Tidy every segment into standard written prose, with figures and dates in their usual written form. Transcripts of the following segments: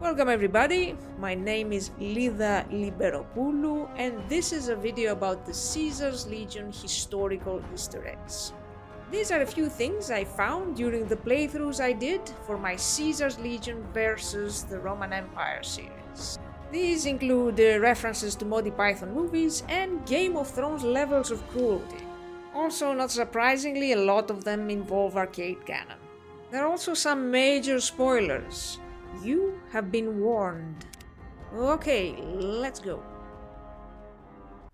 Welcome everybody, my name is Lida Liberopoulou and this is a video about the Caesar's Legion historical Easter eggs. These are a few things I found during the playthroughs I did for my Caesar's Legion versus the Roman Empire series. These include references to Monty Python movies and Game of Thrones levels of cruelty. Also, not surprisingly, a lot of them involve arcade canon. There are also some major spoilers. You have been warned. Okay, let's go.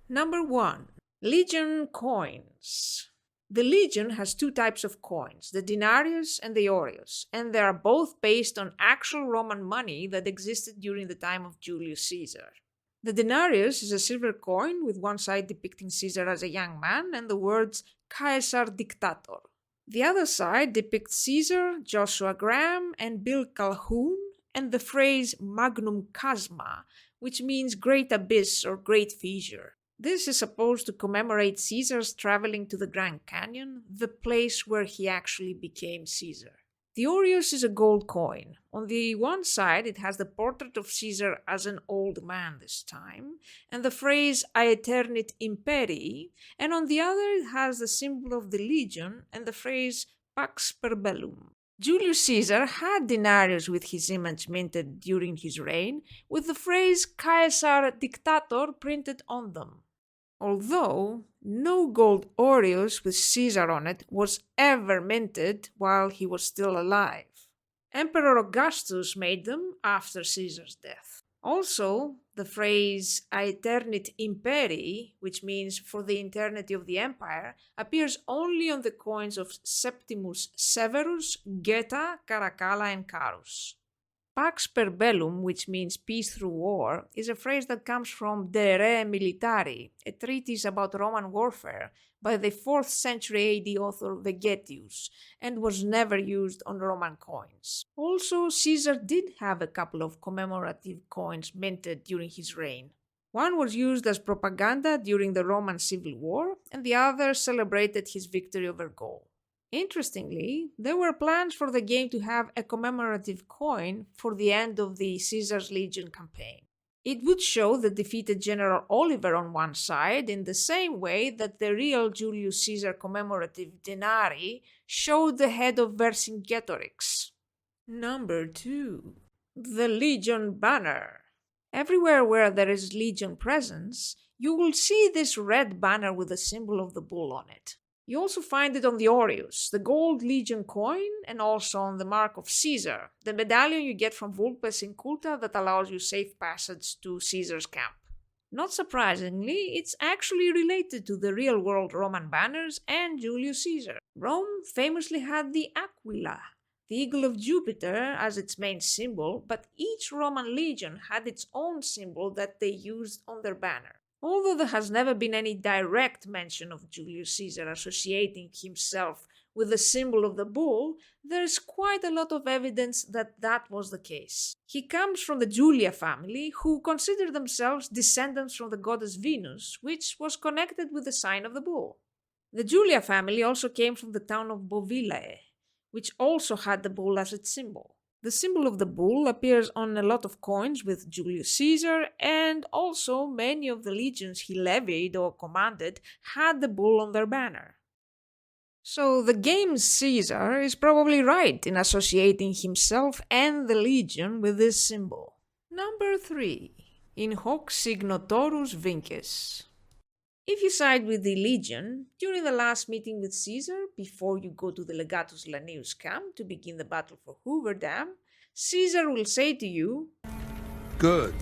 Number 1. Legion coins. The Legion has two types of coins, the denarius and the aureus, and they are both based on actual Roman money that existed during the time of Julius Caesar. The denarius is a silver coin with one side depicting Caesar as a young man and the words Caesar Dictator. The other side depicts Caesar, Joshua Graham, and Bill Calhoun, and the phrase Magnum Chasma, which means great abyss or great fissure. This is supposed to commemorate Caesar's traveling to the Grand Canyon, the place where he actually became Caesar. The aureus is a gold coin. On the one side, it has the portrait of Caesar as an old man this time, and the phrase Aeternit Imperii, and on the other, it has the symbol of the Legion and the phrase Pax per Bellum. Julius Caesar had denarius with his image minted during his reign, with the phrase Caesar Dictator printed on them. Although no gold aureus with Caesar on it was ever minted while he was still alive. Emperor Augustus made them after Caesar's death. Also, the phrase Aeternit Imperii, which means for the eternity of the empire, appears only on the coins of Septimus Severus, Geta, Caracalla, and Carus. Pax per bellum, which means peace through war, is a phrase that comes from De Re Militari, a treatise about Roman warfare by the 4th century AD author Vegetius, and was never used on Roman coins. Also, Caesar did have a couple of commemorative coins minted during his reign. One was used as propaganda during the Roman Civil War, and the other celebrated his victory over Gaul. Interestingly, there were plans for the game to have a commemorative coin for the end of the Caesar's Legion campaign. It would show the defeated General Oliver on one side in the same way that the real Julius Caesar commemorative denarii showed the head of Vercingetorix. Number 2. The Legion banner. Everywhere where there is Legion presence, you will see this red banner with the symbol of the bull on it. You also find it on the aureus, the gold Legion coin, and also on the mark of Caesar, the medallion you get from Vulpes Inculta that allows you safe passage to Caesar's camp. Not surprisingly, it's actually related to the real-world Roman banners and Julius Caesar. Rome famously had the aquila, the eagle of Jupiter, as its main symbol, but each Roman legion had its own symbol that they used on their banner. Although there has never been any direct mention of Julius Caesar associating himself with the symbol of the bull, there is quite a lot of evidence that that was the case. He comes from the Julia family, who consider themselves descendants from the goddess Venus, which was connected with the sign of the bull. The Julia family also came from the town of Bovillae, which also had the bull as its symbol. The symbol of the bull appears on a lot of coins with Julius Caesar, and also many of the legions he levied or commanded had the bull on their banner. So the game's Caesar is probably right in associating himself and the legion with this symbol. Number 3. In hoc signo Taurus vinces. If you side with the legion, during the last meeting with Caesar, before you go to the Legatus Lanius camp to begin the battle for Hoover Dam, Caesar will say to you, "Good.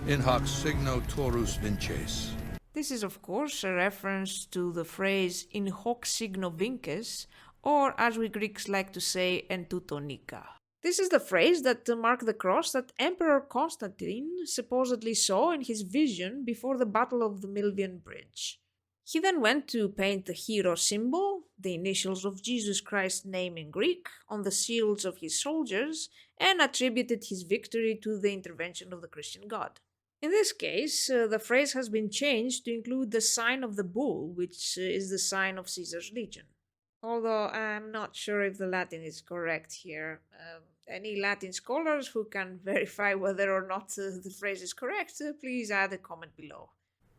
In hoc signo Taurus vinces." This is of course a reference to the phrase in hoc signo vinces, or as we Greeks like to say, en teutonica. This is the phrase that marked the cross that Emperor Constantine supposedly saw in his vision before the Battle of the Milvian Bridge. He then went to paint the hero symbol, the initials of Jesus Christ's name in Greek, on the shields of his soldiers, and attributed his victory to the intervention of the Christian God. In this case, the phrase has been changed to include the sign of the bull, which is the sign of Caesar's legion. although I'm not sure if the Latin is correct here. Any Latin scholars who can verify whether or not the phrase is correct, please add a comment below.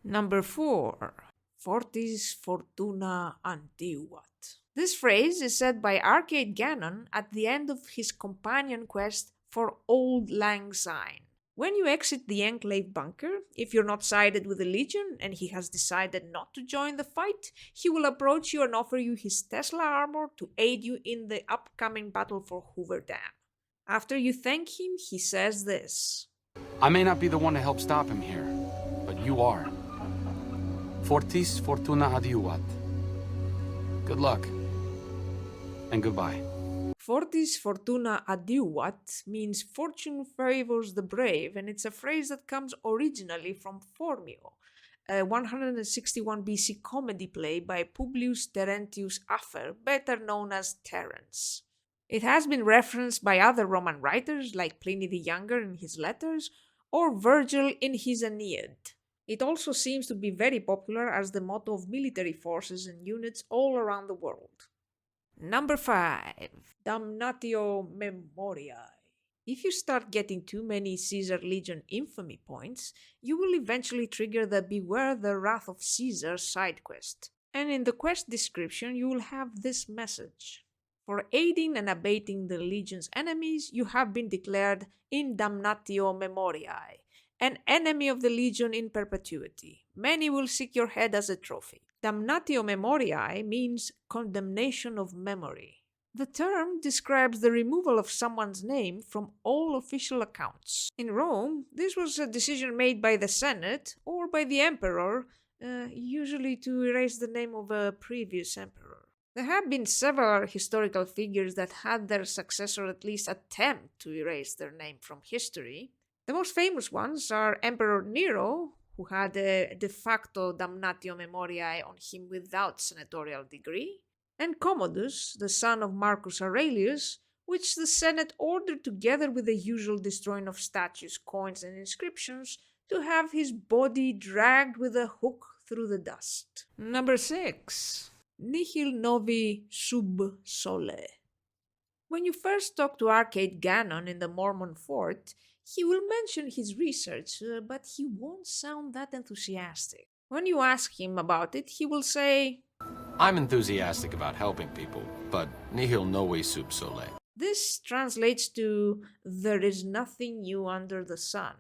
Number 4. Fortis Fortuna Adiuvat. This phrase is said by Arcade Gannon at the end of his companion quest for Old Lang Syne. When you exit the Enclave bunker, if you're not sided with the Legion and he has decided not to join the fight, he will approach you and offer you his Tesla armor to aid you in the upcoming battle for Hoover Dam. After you thank him, he says this: I may not be the one to help stop him here, but you are. Fortis Fortuna Adiuvat. Good luck. And goodbye. Fortis Fortuna Adiuvat means fortune favors the brave, and it's a phrase that comes originally from Phormio, a 161 BC comedy play by Publius Terentius Afer, better known as Terence. It has been referenced by other Roman writers like Pliny the Younger in his letters or Virgil in his Aeneid. It also seems to be very popular as the motto of military forces and units all around the world. Number 5. Damnatio Memoriae. If you start getting too many Caesar Legion infamy points, you will eventually trigger the Beware the Wrath of Caesar side quest. And in the quest description you will have this message: for aiding and abating the Legion's enemies, you have been declared in Damnatio Memoriae, an enemy of the Legion in perpetuity. Many will seek your head as a trophy. Damnatio Memoriae means condemnation of memory. The term describes the removal of someone's name from all official accounts. In Rome, this was a decision made by the Senate or by the Emperor, usually to erase the name of a previous emperor. There have been several historical figures that had their successor at least attempt to erase their name from history. The most famous ones are Emperor Nero, who had a de facto damnatio memoriae on him without senatorial degree, and Commodus, the son of Marcus Aurelius, which the Senate ordered together with the usual destroying of statues, coins, and inscriptions to have his body dragged with a hook through the dust. Number 6. Nihil Novi sub sole. When you first talk to Arcade Gannon in the Mormon fort, he will mention his research, but he won't sound that enthusiastic. When you ask him about it, he will say, I'm enthusiastic about helping people, but nihil novi sub sole. This translates to, there is nothing new under the sun.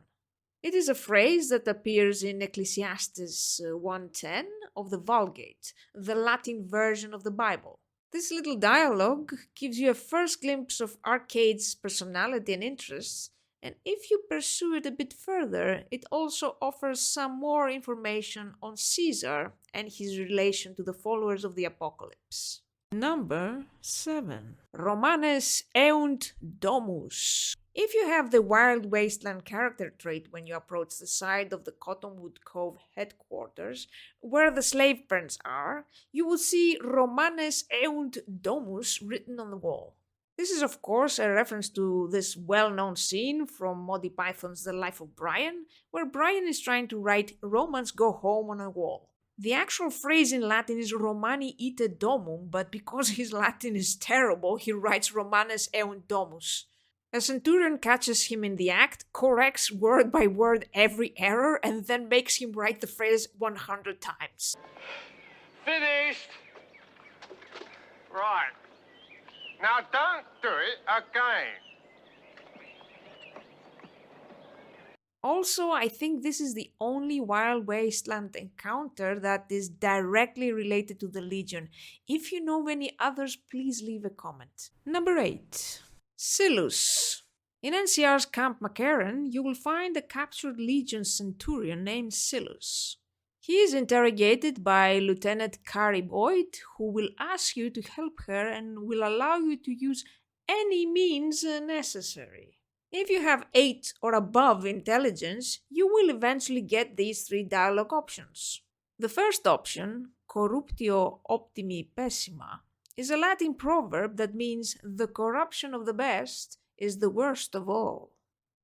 It is a phrase that appears in Ecclesiastes 1:10 of the Vulgate, the Latin version of the Bible. This little dialogue gives you a first glimpse of Arcade's personality and interests, and if you pursue it a bit further, it also offers some more information on Caesar and his relation to the followers of the Apocalypse. Number 7. Romanes Eunt Domus. If you have the Wild Wasteland character trait when you approach the side of the Cottonwood Cove headquarters, where the slave pens are, you will see Romanes Eunt Domus written on the wall. This is of course a reference to this well-known scene from Monty Python's The Life of Brian, where Brian is trying to write Romans go home on a wall. The actual phrase in Latin is Romani ite domum, but because his Latin is terrible, he writes Romanes eunt domus. A centurion catches him in the act, corrects word by word every error, and then makes him write the phrase 100 times. Finished! Right. Now don't do it again. Also, I think this is the only Wild Wasteland encounter that is directly related to the Legion. If you know any others, please leave a comment. Number 8. Silus. In NCR's Camp McCarran, you will find a captured Legion centurion named Silus. He is interrogated by Lieutenant Carrie Boyd, who will ask you to help her and will allow you to use any means necessary. If you have 8 or above intelligence, you will eventually get these 3 dialogue options. The first option, corruptio optimi pessima, is a Latin proverb that means the corruption of the best is the worst of all.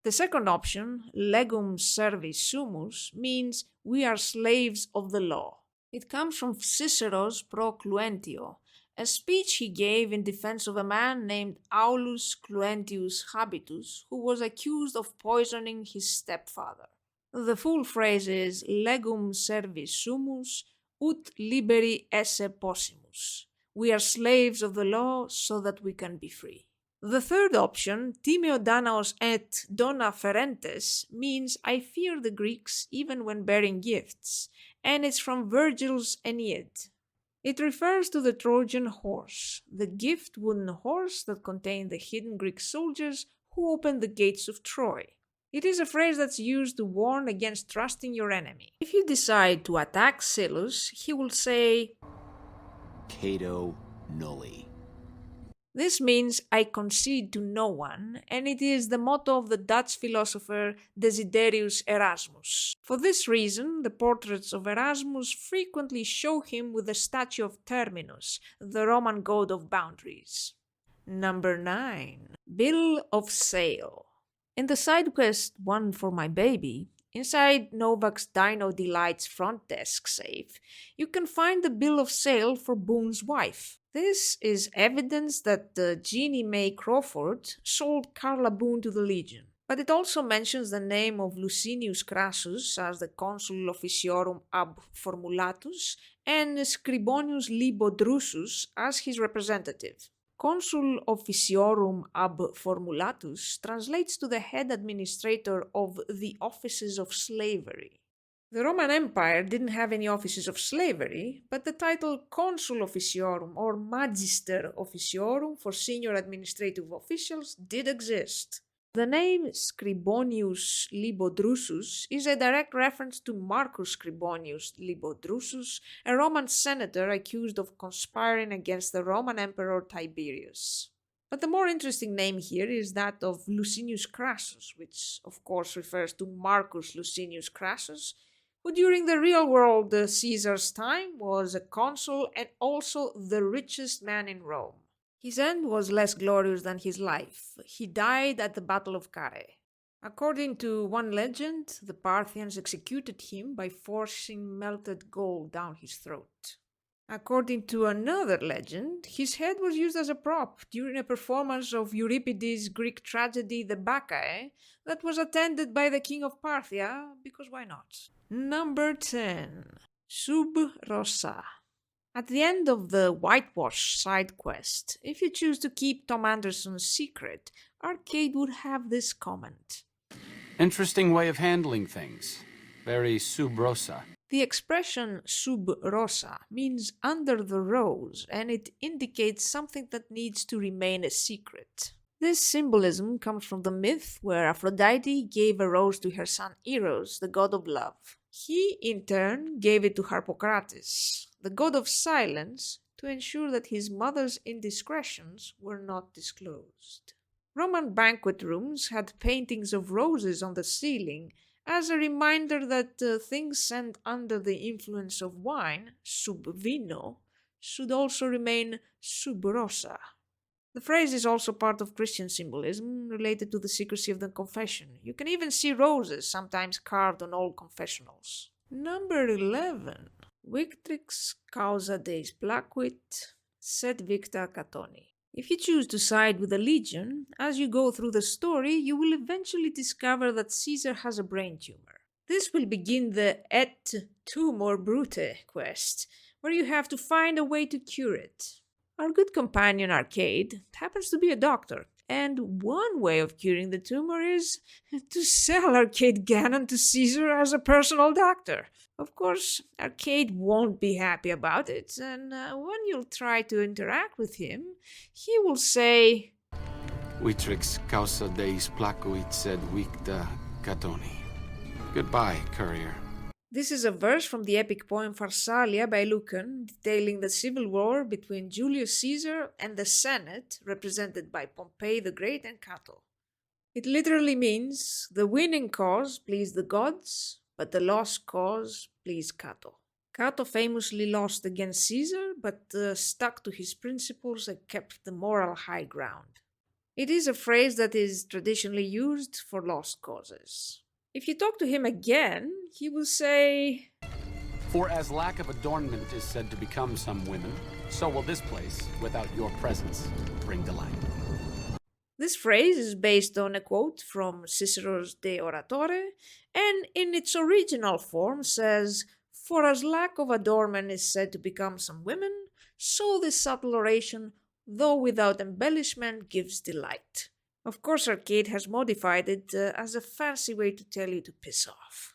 The second option, legum servi sumus, means we are slaves of the law. It comes from Cicero's Pro Cluentio, a speech he gave in defense of a man named Aulus Cluentius Habitus, who was accused of poisoning his stepfather. The full phrase is legum servis sumus ut liberi esse possimus. We are slaves of the law so that we can be free. The third option, timeo danaos et dona ferentes, means I fear the Greeks even when bearing gifts, and it's from Virgil's Aeneid. It refers to the Trojan horse, the gift wooden horse that contained the hidden Greek soldiers who opened the gates of Troy. It is a phrase that's used to warn against trusting your enemy. If you decide to attack Silus, he will say, Cato nulli. This means I concede to no one, and it is the motto of the Dutch philosopher Desiderius Erasmus. For this reason, the portraits of Erasmus frequently show him with the statue of Terminus, the Roman god of boundaries. Number 9. Bill of Sale. In the side quest One for My Baby, inside Novak's Dino Delight's front desk safe, you can find the bill of sale for Boone's wife. This is evidence that Jeannie May Crawford sold Carla Boone to the Legion. But it also mentions the name of Licinius Crassus as the consul officiorum ab formulatus and Scribonius Libo Drusus as his representative. Consul officiorum ab formulatus translates to the head administrator of the offices of slavery. The Roman Empire didn't have any offices of slavery, but the title consul officiorum or magister officiorum for senior administrative officials did exist. The name Scribonius Libo Drusus is a direct reference to Marcus Scribonius Libo Drusus, a Roman senator accused of conspiring against the Roman Emperor Tiberius. But the more interesting name here is that of Licinius Crassus, which of course refers to Marcus Licinius Crassus, who during the real-world Caesar's time was a consul and also the richest man in Rome. His end was less glorious than his life. He died at the Battle of Carrhae. According to one legend, the Parthians executed him by forcing melted gold down his throat. According to another legend, his head was used as a prop during a performance of Euripides' Greek tragedy The Bacchae that was attended by the king of Parthia, because why not? Number 10. Sub Rosa. At the end of the Whitewash side quest, if you choose to keep Tom Anderson's secret, Arcade would have this comment. Interesting way of handling things. Very sub rosa. The expression sub rosa means under the rose, and it indicates something that needs to remain a secret. This symbolism comes from the myth where Aphrodite gave a rose to her son Eros, the god of love. He, in turn, gave it to Harpocrates, the god of silence, to ensure that his mother's indiscretions were not disclosed. Roman banquet rooms had paintings of roses on the ceiling as a reminder that things sent under the influence of wine, sub vino, should also remain sub rosa. The phrase is also part of Christian symbolism related to the secrecy of the confession. You can even see roses sometimes carved on old confessionals. Number 11. Victrix Causa Deis Placuit, sed Victa Catoni. If you choose to side with the Legion, as you go through the story, you will eventually discover that Caesar has a brain tumor. This will begin the Et Tumor Brute quest, where you have to find a way to cure it. Our good companion Arcade happens to be a doctor, and one way of curing the tumor is to sell Arcade Gannon to Caesar as a personal doctor. Of course, Arcade won't be happy about it, and when you'll try to interact with him, he will say, Victrix Causa Deis Placuit sed Victa Catoni. Goodbye, courier. This is a verse from the epic poem Pharsalia by Lucan, detailing the civil war between Julius Caesar and the Senate, represented by Pompey the Great and Cato. It literally means, the winning cause pleased the gods, but the lost cause pleased Cato. Cato famously lost against Caesar, but stuck to his principles and kept the moral high ground. It is a phrase that is traditionally used for lost causes. If you talk to him again, he will say, For as lack of adornment is said to become some women, so will this place, without your presence, bring delight. This phrase is based on a quote from Cicero's De Oratore, and in its original form says, "For as lack of adornment is said to become some women, so this subtle oration, though without embellishment, gives delight." Of course, Arcade has modified it as a fancy way to tell you to piss off.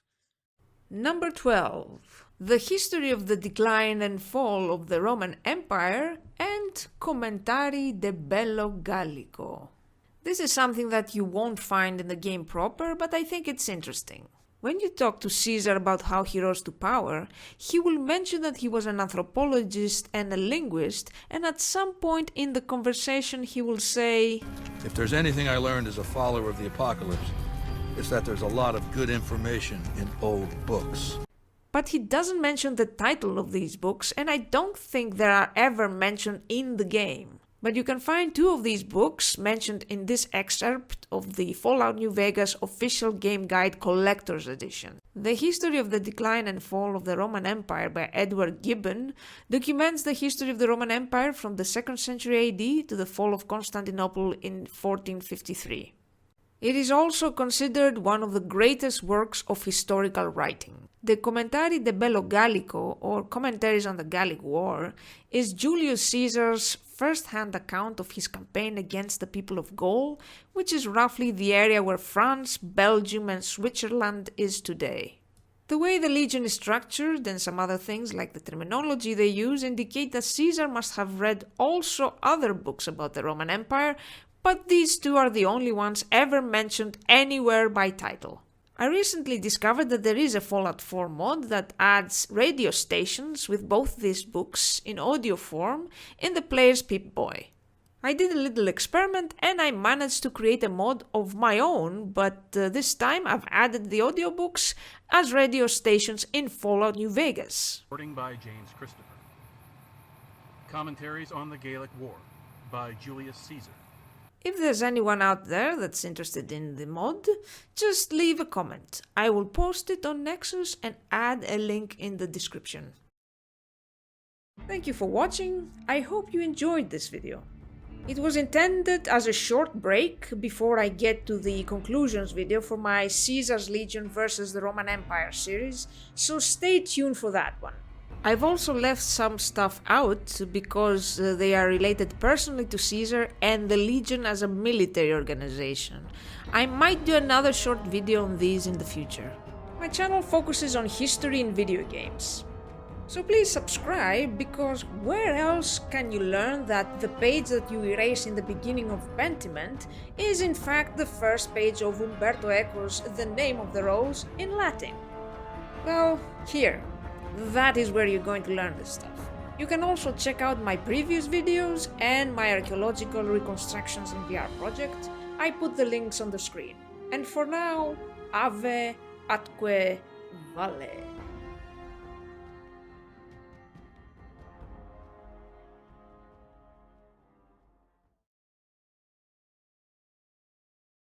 Number 12. The history of the decline and fall of the Roman Empire and Commentari de Bello Gallico. This is something that you won't find in the game proper, but I think it's interesting. When you talk to Caesar about how he rose to power, he will mention that he was an anthropologist and a linguist, and at some point in the conversation he will say, If there's anything I learned as a follower of the apocalypse, it's that there's a lot of good information in old books. But he doesn't mention the title of these books, and I don't think they are ever mentioned in the game. But you can find 2 of these books mentioned in this excerpt of the Fallout New Vegas official game guide collector's edition. The History of the Decline and Fall of the Roman Empire by Edward Gibbon documents the history of the Roman Empire from the 2nd century AD to the fall of Constantinople in 1453. It is also considered one of the greatest works of historical writing. The Commentari de Bello Gallico, or Commentaries on the Gallic War, is Julius Caesar's first-hand account of his campaign against the people of Gaul, which is roughly the area where France, Belgium, and Switzerland is today. The way the legion is structured and some other things like the terminology they use indicate that Caesar must have read also other books about the Roman Empire, but these 2 are the only ones ever mentioned anywhere by title. I recently discovered that there is a Fallout 4 mod that adds radio stations with both these books in audio form in the player's Pip-Boy. I did a little experiment and I managed to create a mod of my own, but this time I've added the audiobooks as radio stations in Fallout New Vegas. Recording by James Christopher. Commentaries on the Gallic War by Julius Caesar. If there's anyone out there that's interested in the mod, just leave a comment. I will post it on Nexus and add a link in the description. Thank you for watching. I hope you enjoyed this video. It was intended as a short break before I get to the conclusions video for my Caesar's Legion vs. the Roman Empire series, so stay tuned for that one. I've also left some stuff out because they are related personally to Caesar and the Legion as a military organization. I might do another short video on these in the future. My channel focuses on history in video games. So please subscribe, because where else can you learn that the page that you erase in the beginning of Pentiment is in fact the first page of Umberto Eco's The Name of the Rose in Latin? Well, here. That is where you're going to learn this stuff. You can also check out my previous videos and my archaeological reconstructions in VR project. I put the links on the screen. And for now, Ave atque Vale.